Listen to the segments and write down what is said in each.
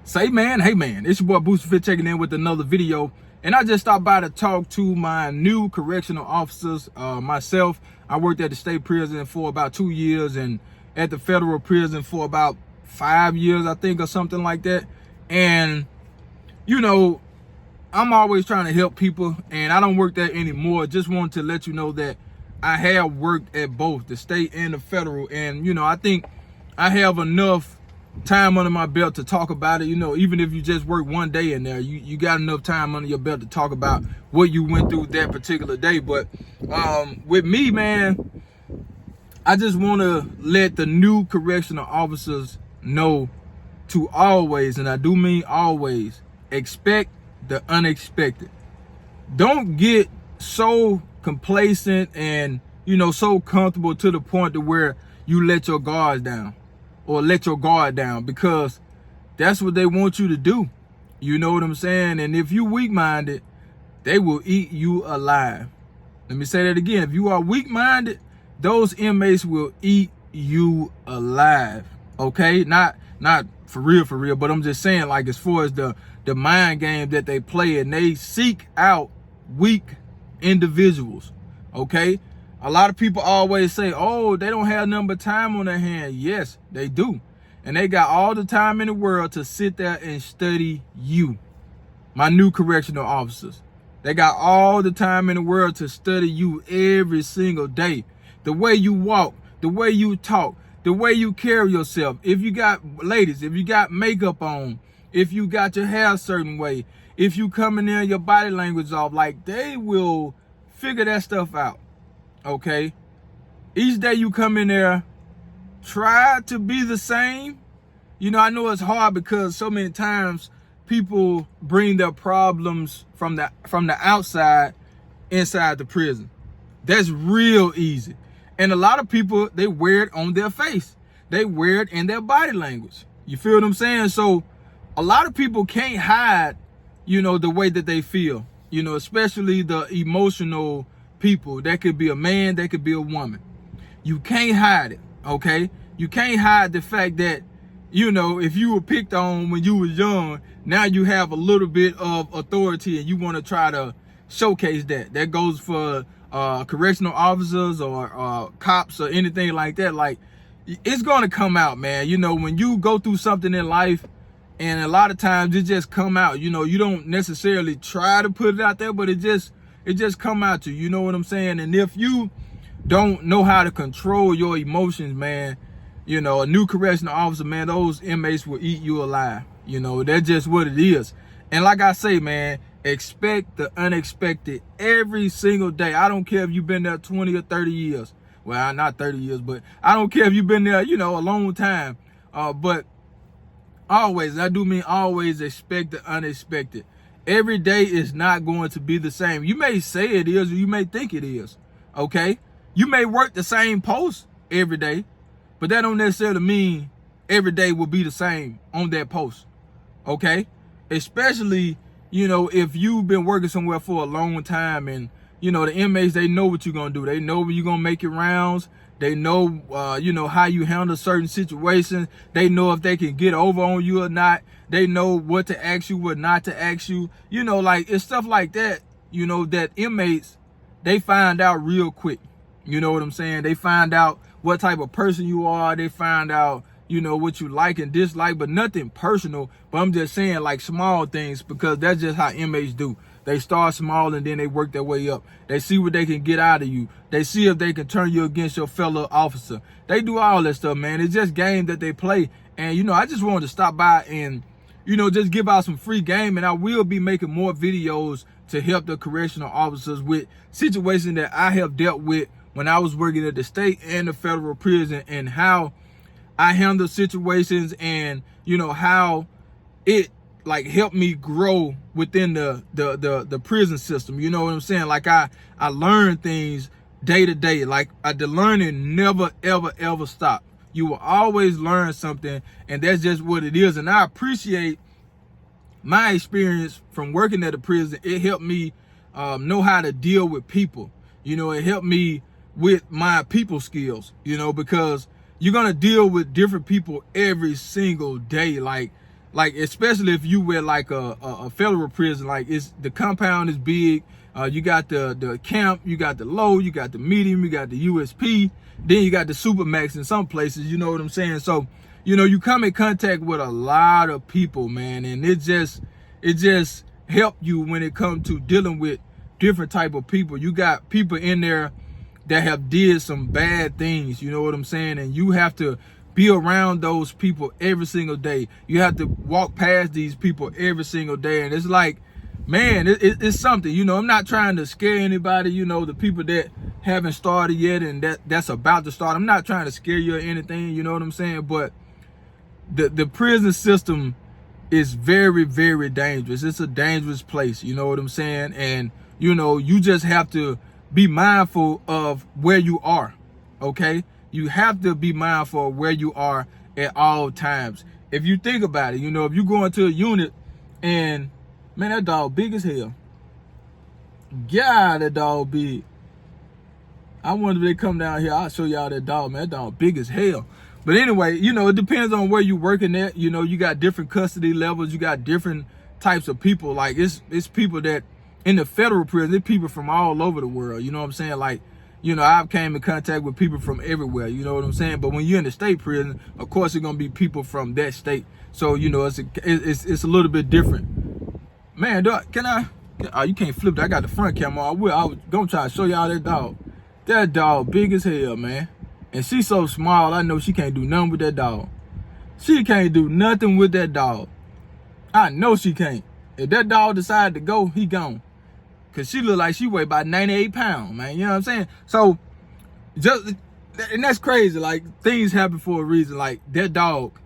Say man, hey man, it's your boy Booster Fit checking in with another video. And I just stopped by to talk to my new correctional officers. Myself, I worked at the state prison for about 2 years and at the federal prison for about 5 years, I think, or something like that. And, you know, I'm always trying to help people, and I don't work there anymore. Just wanted to let you know that I have worked at both the state and the federal. And, you know, I think I have enough time under my belt to talk about it. You know, even if you just work one day in there, you got enough time under your belt to talk about what you went through that particular day. But with me, man, I just want to let the new correctional officers know to always, and I do mean always, expect the unexpected. Don't get so complacent and, you know, so comfortable to the point to where you let your guards down. Or let your guard down, because that's what they want you to do. You know what I'm saying? And if you weak-minded, they will eat you alive. Let me say that again. If you are weak-minded, those inmates will eat you alive. Okay? Not for real, but I'm just saying, like, as far as the mind game that they play, and they seek out weak individuals. Okay? A lot of people always say, oh, they don't have nothing but time on their hand. Yes, they do. And they got all the time in the world to sit there and study you, my new correctional officers. They got all the time in the world to study you every single day. The way you walk, the way you talk, the way you carry yourself. If you got, ladies, if you got makeup on, if you got your hair a certain way, if you coming in your body language off, like, they will figure that stuff out. Okay, each day you come in there, try to be the same. You know, I know it's hard because so many times people bring their problems from the outside inside the prison. That's real easy. And a lot of people, they wear it on their face. They wear it in their body language. You feel what I'm saying? So a lot of people can't hide, you know, the way that they feel, you know, especially the emotional people. That could be a man, that could be a woman. You can't hide it, okay? You can't hide the fact that, you know, if you were picked on when you was young, now you have a little bit of authority and you want to try to showcase that. That goes for correctional officers or cops or anything like that. Like, it's going to come out, man. You know, when you go through something in life, and a lot of times it just come out, you know, you don't necessarily try to put it out there, but it just come out to you. You know what I'm saying? And if you don't know how to control your emotions, man, you know, a new correctional officer, man, those inmates will eat you alive. You know, that's just what it is. And like I say, man, expect the unexpected every single day. I don't care if you've been there 20 or 30 years. Well, not 30 years, but I don't care if you've been there, you know, a long time. But always, I do mean always, expect the unexpected. Every day is not going to be the same. You may say it is, or you may think it is, okay? You may work the same post every day, but that don't necessarily mean every day will be the same on that post, okay? Especially, you know, if you've been working somewhere for a long time, and, you know, the inmates, they know what you're going to do. They know when you're going to make your rounds. They know, you know, how you handle certain situations. They know if they can get over on you or not. They know what to ask you, what not to ask you. You know, like, it's stuff like that, you know, that inmates, they find out real quick. You know what I'm saying? They find out what type of person you are. They find out, you know, what you like and dislike, but nothing personal. But I'm just saying, like, small things, because that's just how inmates do. They start small and then they work their way up. They see what they can get out of you. They see if they can turn you against your fellow officer. They do all that stuff, man. It's just game that they play. And, you know, I just wanted to stop by and, you know, just give out some free game. And I will be making more videos to help the correctional officers with situations that I have dealt with when I was working at the state and the federal prison, and how I handle situations, and, you know, how it, like, helped me grow within the prison system. You know what I'm saying? Like, I learn things day to day. Like, the learning never, ever stop. You will always learn something, and that's just what it is. And I appreciate my experience from working at a prison. It helped me know how to deal with people. You know, it helped me with my people skills, you know, because you're going to deal with different people every single day. Like, like especially if you were like a federal prison, like the compound is big. You got the camp, you got the low, you got the medium, you got the USP, then you got the supermax in some places, you know what I'm saying? So, you know, you come in contact with a lot of people, man, and it just help you when it comes to dealing with different type of people. You got people in there that have did some bad things, you know what I'm saying? And you have to be around those people every single day. You have to walk past these people every single day. And it's like, man, it's something, you know. I'm not trying to scare anybody, you know, the people that haven't started yet and that's about to start. I'm not trying to scare you or anything, you know what I'm saying? But the prison system is very, very dangerous. It's a dangerous place, you know what I'm saying? And, you know, you just have to be mindful of where you are, okay? You have to be mindful of where you are at all times. If you think about it, you know, if you go into a unit and, man, that dog big as hell. God, that dog big. I wonder if they come down here, I'll show y'all that dog, man. That dog big as hell. But anyway, you know, it depends on where you're working at. You know, you got different custody levels. You got different types of people. Like, it's people that, in the federal prison, it's people from all over the world. You know what I'm saying? Like, you know, I've came in contact with people from everywhere. You know what I'm saying? But when you're in the state prison, of course, it's going to be people from that state. So, you know, it's a little bit different. Man, dog, oh, you can't flip that. I got the front camera. I was going to try to show y'all that dog. That dog big as hell, man. And she's so small, I know she can't do nothing with that dog. She can't do nothing with that dog. I know she can't. If that dog decide to go, he gone. Cause she look like she weigh about 98 pounds, man. You know what I'm saying? So, and that's crazy. Like, things happen for a reason. Like, that dog,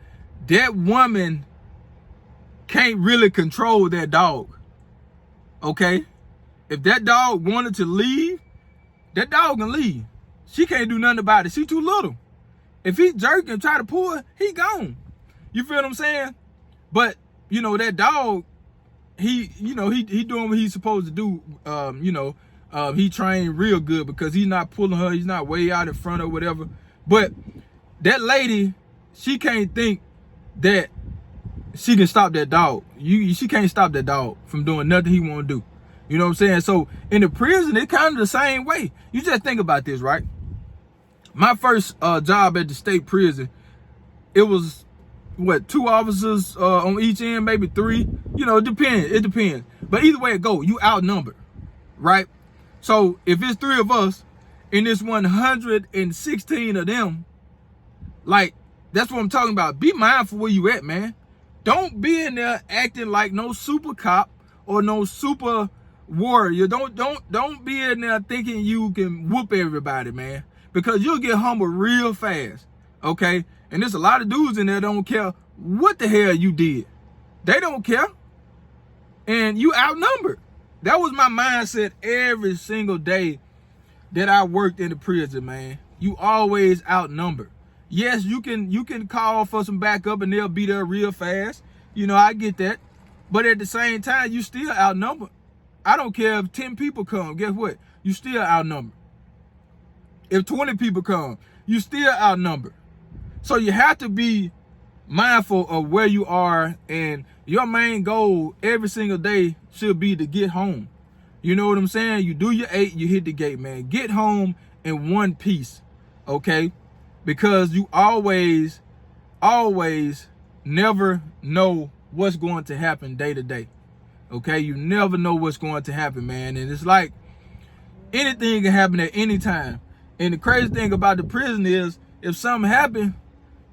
that woman can't really control that dog. Okay? If that dog wanted to leave, that dog can leave. She can't do nothing about it. She too little. If he jerk and try to pull her, he gone. You feel what I'm saying? But, you know, that dog, he doing what he's supposed to do. He trained real good because he's not pulling her. He's not way out in front or whatever. But that lady, she can't think that she can stop that dog. She can't stop that dog from doing nothing he want to do. You know what I'm saying? So in the prison, it's kind of the same way. You just think about this, right? My first job at the state prison, it was, what, 2 officers on each end, maybe 3. You know, it depends. But either way it go, you outnumbered, right? So if it's 3 of us and it's 116 of them, like, that's what I'm talking about. Be mindful where you at, man. Don't be in there acting like no super cop or no super warrior. Don't be in there thinking you can whoop everybody, man, because you'll get humbled real fast. Okay? And there's a lot of dudes in there that don't care what the hell you did. They don't care. And you outnumbered. That was my mindset every single day that I worked in the prison, man. You always outnumbered. Yes, you can call for some backup and they'll be there real fast. You know, I get that. But at the same time, you still outnumbered. I don't care if 10 people come. Guess what? You still outnumbered. If 20 people come, you still outnumbered. So you have to be mindful of where you are, and your main goal every single day should be to get home. You know what I'm saying? You do your 8, you hit the gate, man. Get home in one piece, okay? Because you always never know what's going to happen day to day. Okay, you never know what's going to happen, man. And it's like anything can happen at any time. And the crazy thing about the prison is, if something happened,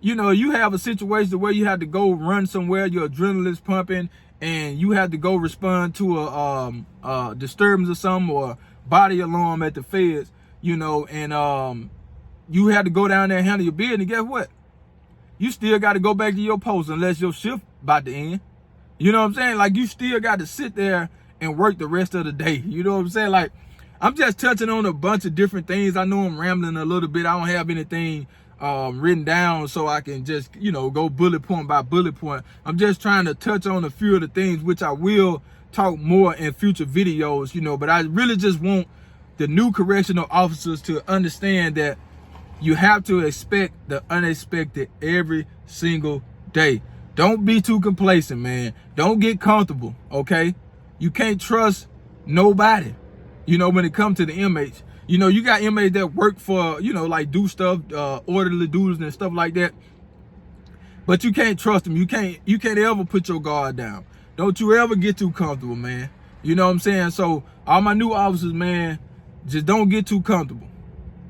you know, you have a situation where you have to go run somewhere, your adrenaline's pumping, and you have to go respond to a disturbance or something, or body alarm at the feds, you know, and you have to go down there and handle your business. And guess what? You still got to go back to your post unless your shift about to end. You know what I'm saying? Like, you still got to sit there and work the rest of the day. You know what I'm saying? Like, I'm just touching on a bunch of different things. I know I'm rambling a little bit. I don't have anything written down so I can just, you know, go bullet point by bullet point. I'm just trying to touch on a few of the things, which I will talk more in future videos, you know, but I really just want the new correctional officers to understand that you have to expect the unexpected every single day. Don't be too complacent, man. Don't get comfortable, okay? You can't trust nobody, when it comes to the inmates. You got inmates that work for, like do stuff, orderly duties and stuff like that. But you can't trust them. You can't ever put your guard down. Don't you ever get too comfortable, man. You know what I'm saying? So all my new officers, man, just don't get too comfortable.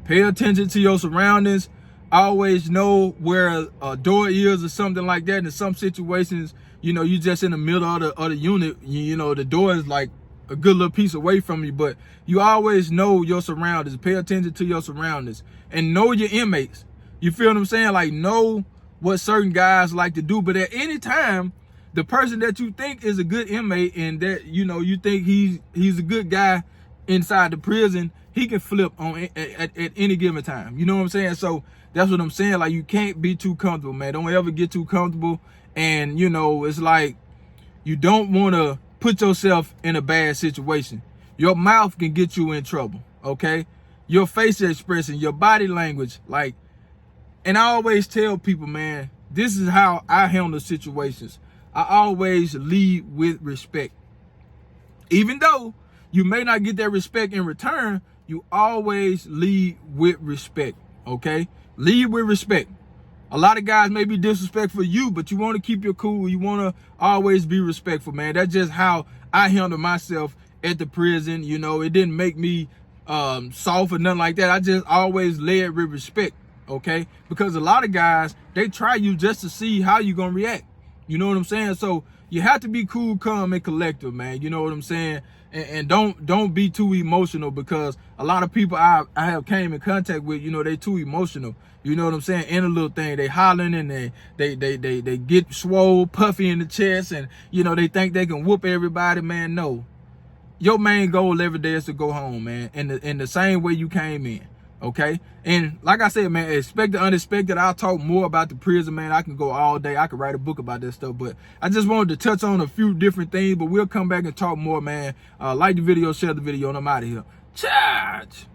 Pay attention to your surroundings. Always know where a door is or something like that. In some situations, you just in the middle of the unit, the door is like a good little piece away from you, but you always know your surroundings. Pay attention to your surroundings and know your inmates. You feel what I'm saying? Like, know what certain guys like to do, but at any time, the person that you think is a good inmate and that, you think he's a good guy inside the prison, he can flip on at any given time. You know what I'm saying? So that's what I'm saying. Like, you can't be too comfortable, man. Don't ever get too comfortable. And, it's like you don't want to put yourself in a bad situation. Your mouth can get you in trouble, okay? Your face expression, your body language, like, and I always tell people, man, this is how I handle situations. I always lead with respect. Even though you may not get that respect in return, you always lead with respect, okay? Lead with respect. A lot of guys may be disrespectful to you, but you want to keep your cool. You want to always be respectful, man. That's just how I handle myself at the prison. It didn't make me soft or nothing like that. I just always led with respect, okay? Because a lot of guys, they try you just to see how you're going to react. You know what I'm saying? So you have to be cool, calm, and collective, man. You know what I'm saying? And don't be too emotional, because a lot of people I have came in contact with, they too emotional. You know what I'm saying? In a little thing, they hollering and they get swole, puffy in the chest, and they think they can whoop everybody. Man, no. Your main goal every day is to go home, man, in the same way you came in. Okay, and like I said, man, expect the unexpected. I'll talk more about the prison, man. I can go all day. I could write a book about this stuff, but I just wanted to touch on a few different things. But we'll come back and talk more, man. Like the video, share the video, and I'm out of here. Charge.